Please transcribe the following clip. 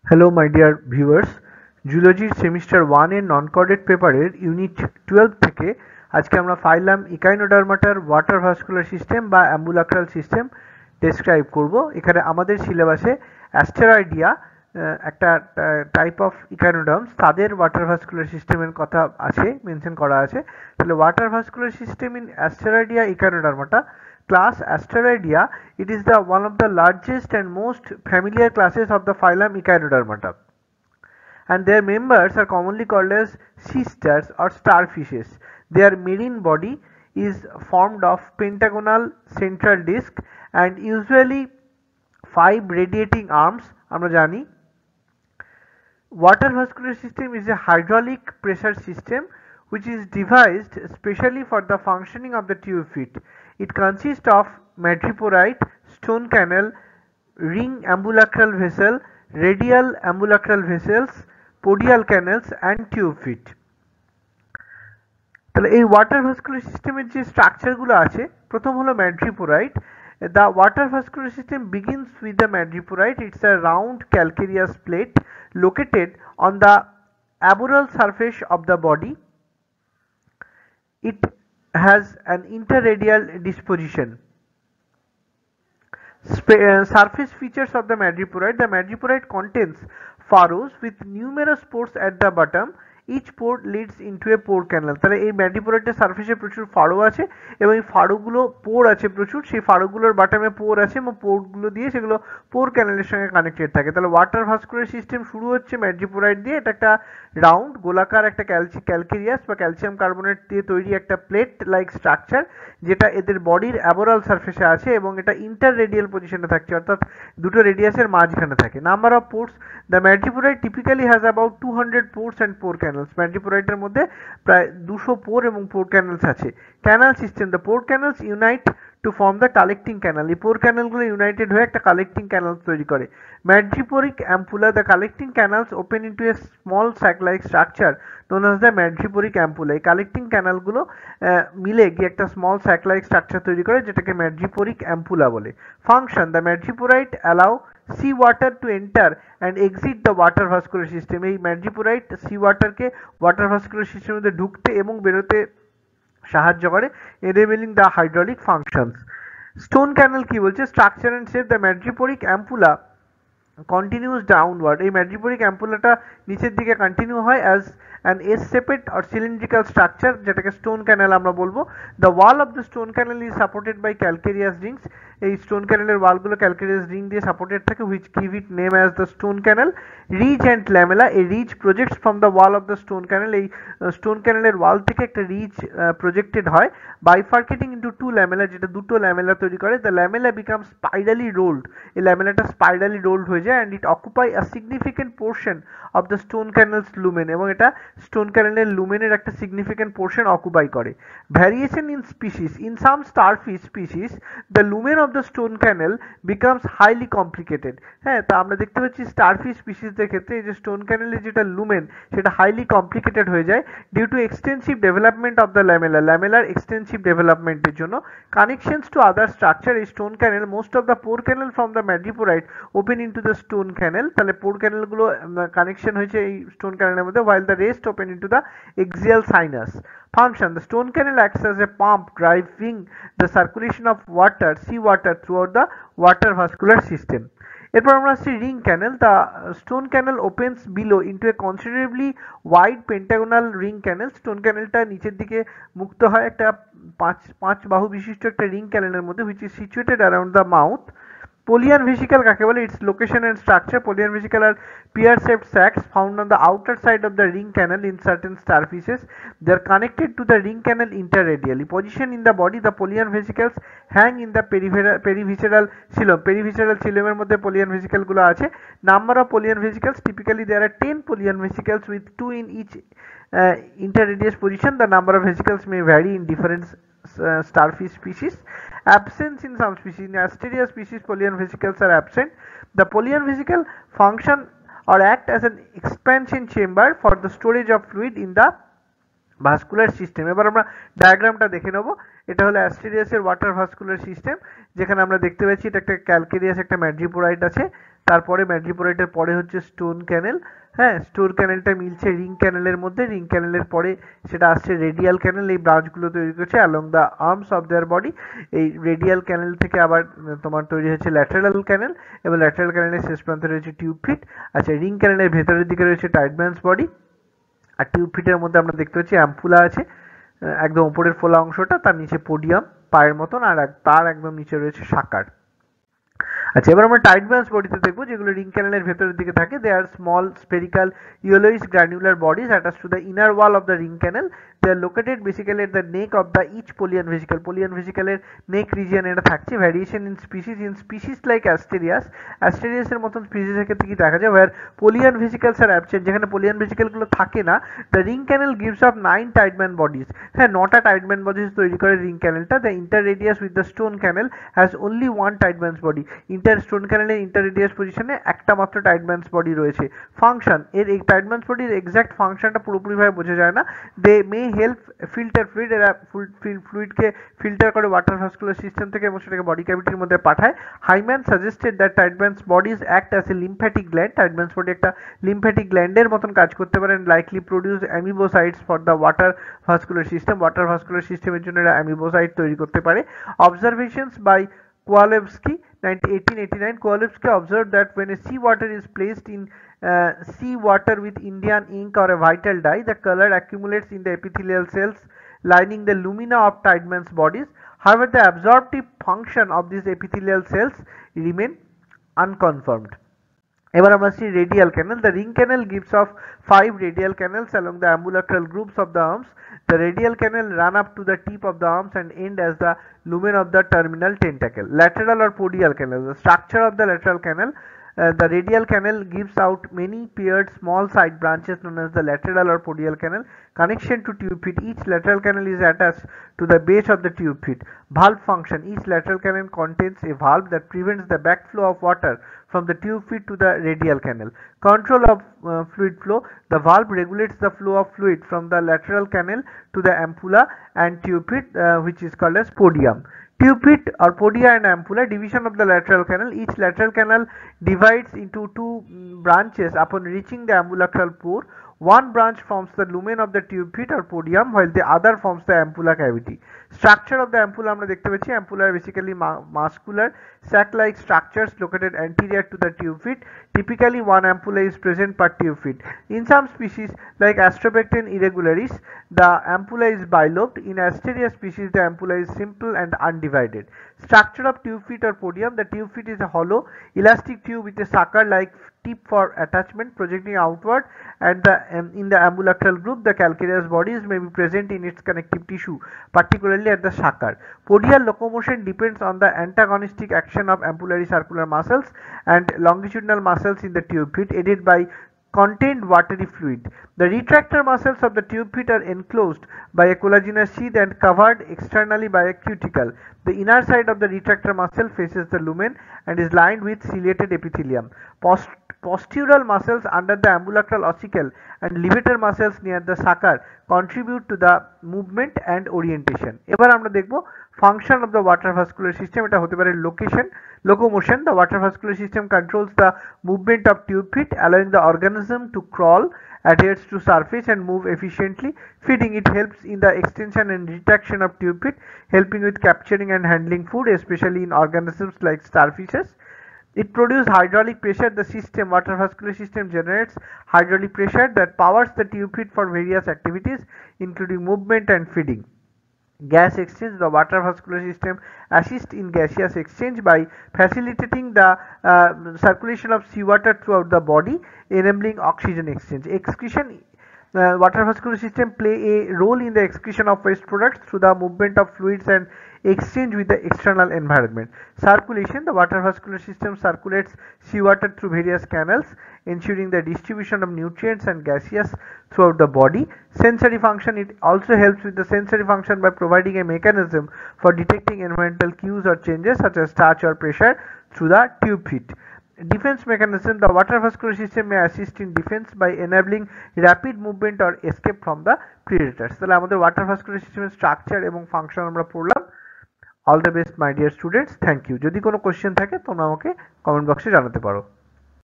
Hello my dear viewers, জুলজির semester 1 এর নন corded পেপারের ইউনিট 12 থেকে আজকে আমরা ফাইলাম ইকাইনোডার্মাটার ওয়াটার ভাস্কুলার সিস্টেম বা অ্যাম্বুলাক্রাল সিস্টেম ডেসক্রাইব করব। এখানে আমাদের সিলেবাসে অ্যাস্টেরয়েডিয়া একটা টাইপ অফ ইকাইনোডার্মস, তাদের ওয়াটার ভাস্কুলার সিস্টেমের কথা আছে, মেনশন করা আছে। তাহলে water vascular system in Asteroidea Echinodermata class Asteroidea. It is the one of the largest and most familiar classes of the phylum Echinodermata, and their members are commonly called as sea stars or starfishes. Their marine body is formed of pentagonal central disc and usually 5 radiating arms. আমরা জানি water vascular system is a hydraulic pressure system which is devised specially for the functioning of the tube feet. It consists of madreporite, stone canal, ring ambulacral vessel, radial ambulacral vessels, podial canals and tube feet. তাহলে এই water vascular সিস্টেমের যে স্ট্রাকচারগুলো আছে, প্রথম হলো ম্যাড্রিপোরাইট। The water vascular system begins with the madreporite. It's a round calcareous plate located on the aboral surface of the body. It has an interradial disposition. Surface features of the madreporite. The madreporite contains furrows with numerous pores at the bottom. Each pore leads into a pore canal. তাহলে এই ম্যাড্রিপোরাইটের সারফেসে প্রচুর ফাড়ো আছে এবং এই ফাড়োগুলো পোর আছে প্রচুর, সেই ফাড়োগুলোর বাটামে পোর আছে এবং পোরগুলো দিয়ে সেগুলো পোর ক্যানেলের সঙ্গে কানেক্টেড থাকে। তাহলে ওয়াটার ভাস্কুলার সিস্টেম শুরু হচ্ছে ম্যাড্রিপোরাইট দিয়ে। এটা একটা রাউন্ড গোলাকার একটা ক্যালকেরিয়াস বা ক্যালসিয়াম কার্বনেট দিয়ে তৈরি একটা প্লেট লাইক স্ট্রাকচার, যেটা এদের বডির অ্যাবোরাল সারফেসে আছে এবং এটা ইন্টার রেডিয়াল পজিশনে থাকছে, অর্থাৎ দুটো রেডিয়াসের মাঝখানে থাকে। Number of pores, the madreporite typically has about 200 pores and pore canals. ম্যাড্রিপোরাইটের মধ্যে প্রায় 200 পোর এবং পোর ক্যানেলস আছে। Canal system, the pore canals unite to form the collecting canal. এই পোর ক্যানেলগুলো ইউনাইটেড হয়ে একটা কালেক্টিং ক্যানাল তৈরি করে। Madreporic ampulla, the collecting canals open into a small sac like structure known as the madreporic ampulla. এই collecting ক্যানালগুলো মিলে গিয়ে একটা স্মল স্যাক লাইক স্ট্রাকচার তৈরি করে, যেটাকে ম্যাড্রিপোরিক অ্যাম্পুলা বলে। Function, the madreporite allow sea water to enter and exit the water vascular system. এই ম্যাড্রিপোরাইট সি ওয়াটারকে ওয়াটার ভাস্কুলার সিস্টেমের মধ্যে ঢুকতে এবং বেরোতে সাহায্য করে, enabling the hydraulic functions. Stone canal কি বলছে? Structure and shape, the madreporic ampulla continues downward. এই ম্যাড্রিপোরিক অ্যাম্পুলাটা নিচের দিকে কন্টিনিউ হয় as an S shaped or cylindrical structure, যেটাকে স্টোন ক্যানেল আমরা বলবো। The wall of the stone canal is supported by calcareous rings. এই স্টোন ক্যানেলের ওয়ালগুলো ক্যালকেরিয়াস রিং দিয়ে সাপোর্টেড থাকে, which give it name as the stone canal. Ridge and lamella, এই ridge projects from the wall of the stone canal. এই stone ক্যানেলের ওয়াল থেকে একটা ridge projected হয়, বাইফার্কেটিং ইন্টু টু ল্যামেলা, যেটা দুটো ল্যামেলা তৈরি করে। The lamella become spirally rolled, এই ল্যামেলাটা স্পাইরালি রোল্ড হয়ে যায়, and it occupy a significant portion of the stone canal's lumen, এবং এটা স্টোন ক্যানেলের লুমেনের একটা সিগনিফিকেন্ট পোর্শন অকুপাই করে। Variation in species, in some starfish species the lumen of the stone canal becomes highly complicated. হ্যাঁ, তা আমরা দেখতে পাচ্ছি স্টারফিশ স্পিসিসদের ক্ষেত্রে এই যে স্টোন ক্যানেলের যেটা লুমেন সেটা হাইলি কমপ্লিকেটেড হয়ে যায় due to extensive development of the lamella, ল্যামেলার এক্সটেন্সিভ ডেভেলপমেন্টের জন্য। কানেকশনস টু আদার স্ট্রাকচার, এই stone canal, most of the pore canal from the madreporite open into the stone canal. তাহলে pore ক্যানেলগুলো connection হয়েছে এই stone ক্যানেলের মধ্যে, while the rest open into the axial sinus. Function, the stone canal acts as a pump driving the circulation of water, sea water throughout the water vascular system. এরপর আমরা আসছি ring canal. The stone canal opens below into a considerably wide pentagonal ring canal. Stone ক্যানেলটা নিচের দিকে মুক্ত হয় একটা পাঁচ বাহু বিশিষ্ট একটা রিং ক্যানেলের মধ্যে, which is situated around the mouth. Polian vesicle কাকে বলে? Its location and structure. Polian vesicle are pear-shaped sacs found on the outer side of the ring canal in certain starfishes. They are connected to the ring canal interradially. Position in the body, the Polian vesicles hang in the perivisceral xylem. Perivisceral xylem এর মধ্যে Polian vesicle গুলো আছে। Number of Polian vesicles, typically there are 10 Polian vesicles with 2 in each interradius position. The number of vesicles may vary in different starfish species. Absence in some species, in Asteria species Polian vesicles are absent. The Polian vesicle function or act as an expansion chamber for the storage of fluid in the vascular system. এবার আমরা ডায়াগ্রামটা দেখে নেব। এটা হলো অ্যাস্টেরিয়াসের water vascular system, যেখানে আমরা দেখতে পাচ্ছি এটা একটা ক্যালকেরিয়াস একটা ম্যাড্রিপোরাইট আছে, তারপরে ম্যাড্রিপোরাইটের পরে হচ্ছে স্টোন ক্যানেল। হ্যাঁ, স্টোন ক্যানেলটা মিলছে রিং ক্যানেলের মধ্যে, রিং ক্যানেলের পরে সেটা আসছে রেডিয়াল ক্যানেল, এই ব্রাঞ্চগুলো তৈরি করছে along the arms of their body. এই রেডিয়াল ক্যানেল থেকে আবার তোমার তৈরি হচ্ছে ল্যাটেরাল ক্যানেল, এবং ল্যাটেরাল ক্যানেলের শেষ প্রান্তে রয়েছে টিউব ফিট। আচ্ছা, রিং ক্যানেলের ভেতরের দিকে রয়েছে টাইডম্যানস বডি, আর টিউব ফিটের মধ্যে আমরা দেখতে পাচ্ছি অ্যাম্পুলা আছে, একদম উপরের ফোলা অংশটা, তার নিচে পোডিয়াম পায়ের মতন, আর তার একদম নিচে রয়েছে সাকার। আচ্ছা, এবার আমরা টাইডম্যানস বডিতে দেখবো, যেগুলো রিং ক্যানেলের ভেতরের দিকে থাকে। They are small spherical yellowish granular bodies attached to the inner wall of the ring canal. They are located basically at the neck of the each pollian vesicle. Pollian vesicle এর neck region এটা থাকছে। Variation in species like Asterias, Asterias এর মতন species এর ক্ষেত্রে কি দেখা যায়, where pollian vesicles are absent, যেখানে pollian vesicle গুলো থাকে না, the ring canal gives off 9 Tideman bodies. হ্যাঁ, 9টা Tideman bodies তৈরি করে ring ক্যানেলটা। The interradius with the stone canal has only one Tideman's body. Stone ক্যানেলের ইন্টাররেডিয়াস পজিশনে একটা মাত্র টাইডম্যানস বডি রয়েছে। ফাংশন, এর এই টাইডম্যানস বডির এক্সাক্ট ফাংশনটা পুরোপুরিভাবে বোঝা যায় না। They may help filter fluid, এরা ফ্লুইডকে ফিল্টার করে ওয়াটার ভাস্কুলার সিস্টেম থেকে এবং সেটাকে বডি ক্যাভিটির মধ্যে পাঠায়। Hyman suggested that Tiedemann's bodies act as a lymphatic gland. Tiedemann's body একটা লিম্ফ্যাটিক গ্ল্যান্ডের মতন কাজ করতে পারেন, likely produce amoebocytes for the water vascular system. Water vascular সিস্টেমের জন্য এরা অ্যামিবোসাইট তৈরি করতে পারে। Observations by Kowalewski 1889, Kowalewski observed that when a seawater is placed in seawater with Indian ink or a vital dye, the color accumulates in the epithelial cells lining the lumina of Tideman's bodies. However, the absorptive function of these epithelial cells remain unconfirmed. এবার আমরা আসছি radial canal. The ring canal gives off 5 radial canals along the ambulacral groups of the arms. The radial canal run up to the tip of the arms and end as the lumen of the terminal tentacle. Lateral or podial canal. The structure of the lateral canal. The radial canal gives out many paired small side branches known as the lateral or podial canal. Connection to tube feet. Each lateral canal is attached to the base of the tube feet. Valve function. Each lateral canal contains a valve that prevents the backflow of water from the tube feet to the radial canal. Control of fluid flow. The valve regulates the flow of fluid from the lateral canal to the ampulla and tube feet, which is called as podium. Tube feet or podia and ampulla. Division of the lateral canal. Each lateral canal divides into two branches upon reaching the ambulacral pore. One branch forms the lumen of the tube feet or podium, while the other forms the ampulla cavity. Structure of the ampulla আমরা দেখতে পাচ্ছি, ampulla are basically muscular sac-like structures located anterior to the tube feet. Typically, one ampulla is present per tube feet. In some species like Astrobacterium irregularis, the ampulla is bilobed. In Asteria species, the ampulla is simple and undivided. Structure of tube feet or podium. The tube feet is a hollow elastic tube with a sucker-like tip for attachment projecting outward, and in the ambulacral group, the calcareous bodies may be present in its connective tissue, particularly at the sucker. Podial locomotion depends on the antagonistic action of ampullary circular muscles and longitudinal muscles in the tube feet, aided by contained watery fluid. The retractor muscles of the tube feet are enclosed by a collagenous sheath and covered externally by a cuticle. The inner side of the retractor muscle faces the lumen and is lined with ciliated epithelium. Postural muscles under the ambulacral ossicle and levator muscles near the sucker contribute to the movement and orientation. এবার আমরা দেখব function of the water vascular system. এটা হতে পারে locomotion. The water vascular system controls the movement of tube feet, allowing the organism to crawl, adheres to surface and move efficiently. Feeding, it helps in the extension and retraction of tube feet, helping with capturing and handling food, especially in organisms like starfishes. It produces hydraulic pressure. The water vascular system generates hydraulic pressure that powers the tube feet for various activities, including movement and feeding. Gas exchange. The water vascular system assists in gaseous exchange by facilitating the circulation of seawater throughout the body, enabling oxygen exchange. Excretion. Water vascular system play a role in the excretion of waste products through the movement of fluids and exchange with the external environment. Circulation. The water vascular system circulates seawater through various canals, ensuring the distribution of nutrients and gases throughout the body. Sensory function. It also helps with the sensory function by providing a mechanism for detecting environmental cues or changes such as touch or pressure through the tube feet. Defense mechanism. The water vascular system may assist in defense by enabling rapid movement or escape from the predators. তাহলে আমাদের water vascular system structure এবং function আমরা পড়লাম। All the best my dear students. Thank you. যদি কোনো question থাকে তোমরা আমাকে কমেন্ট বক্সে জানাতে পারো।